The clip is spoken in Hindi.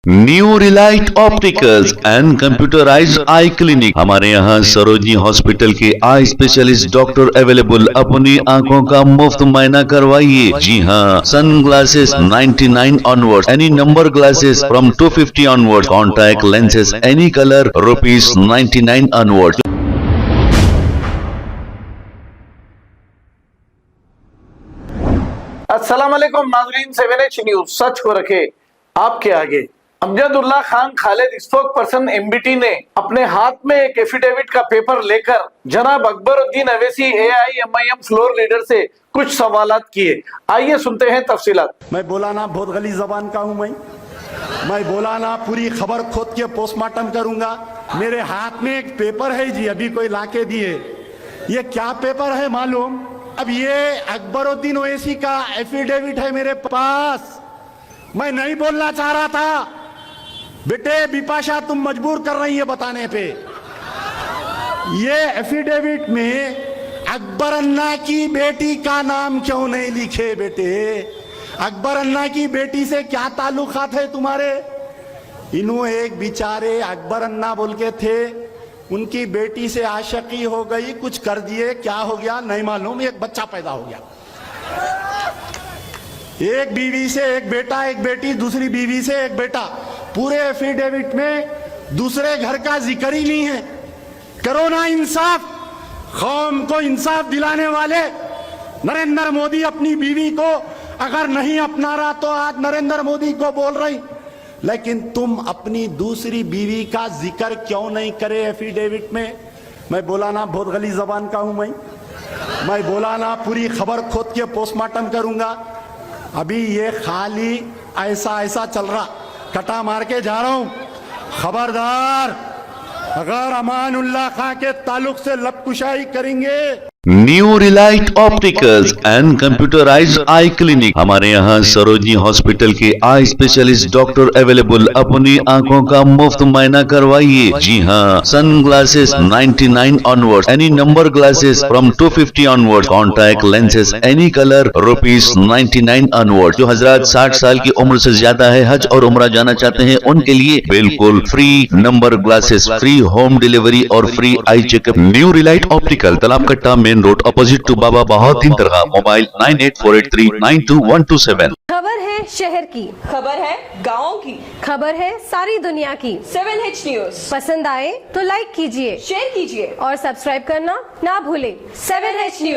New Relight opticals and computerised I clinic. हमारे यहाँ सरोजनी हॉस्पिटल के आई स्पेशलिस्ट डॉक्टर अवेलेबल। अपनी आंखों का मुफ्त मुआयना करवाइए। जी हाँ, sun glasses 99 onward, any number glasses from 250 onward, contact lenses any colour ₹99 onward. अस्सलाम वालेकुम नाज़रीन, 7H न्यूज सच को रखे आपके आगे। Amjadullah Khan Khalid spoke person MBT ने अपने हाथ में एक एफिडेविट का पेपर लेकर जनाब Akbaruddin Owaisi AIMIM floor leader से कुछ सवालात किए। आइए सुनते हैं तफसीलात। मैं बोला ना बहुत गली जबान का हूं। मैं बोला ना पूरी खबर खोद के पोस्टमार्टम करूंगा। मेरे हाथ में एक पेपर है जी, अभी कोई लाके दिए। ये क्या पेपर है मालूम? अब ये अकबरुद्दीन ओवैसी का एफिडेविट है मेरे पास। मैं नहीं बोलना चाह रहा था बेटे, बिपाशा तुम मजबूर कर रही है बताने पे। ये एफिडेविट में अकबर अन्ना की बेटी का नाम क्यों नहीं लिखे बेटे? अकबर अन्ना की बेटी से क्या ताल्लुकात है तुम्हारे? इन्हों एक बेचारे अकबर अन्ना बोल के थे, उनकी बेटी से आशिकी हो गई, कुछ कर दिए, क्या हो गया नहीं मालूम, एक बच्चा पैदा हो गया। एक बीवी से एक बेटा, एक बेटी, दूसरी बीवी से एक बेटा। पूरे एफिडेविट में दूसरे घर का जिक्र ही नहीं है। करो ना इंसाफ। कौम को इंसाफ दिलाने वाले नरेंद्र मोदी अपनी बीवी को अगर नहीं अपना रहा तो आज नरेंद्र मोदी को बोल रही, लेकिन तुम अपनी दूसरी बीवी का जिक्र क्यों नहीं करे एफिडेविट में? मैं बोला ना बहुत गली जबान का हूं। मैं बोला ना पूरी खबर खोद के पोस्टमार्टम करूंगा। अभी ये खाली ऐसा चल रहा, कटा मार के जा रहा हूं। खबरदार, अगर अमानुल्लाह खां के ताल्लुक से लबकुशाई करेंगे। New Relight opticals and computerised I clinic. हमारे यहाँ सरोजनी हॉस्पिटल के आई स्पेशलिस्ट डॉक्टर अवेलेबल। अपनी आंखों का मुफ्त मुआयना करवाइए। जी हाँ, sun glasses 99 onward, any number glasses from 250 onward, contact lenses any colour ₹99 onward. जो हजरात 60 साल की उम्र से ज्यादा है, हज और उम्रा जाना चाहते हैं, उनके लिए बिल्कुल free number glasses, free home delivery और free eye checkup. New relight optical, Talab Katta main road, opposite to Baba Bahauddin dargah. Mobile 9848392127। खबर है शहर की, खबर है गाँव की, खबर है सारी दुनिया की। 7H न्यूज पसंद आए तो लाइक कीजिए, शेयर कीजिए और सब्सक्राइब करना ना भूले। 7H news.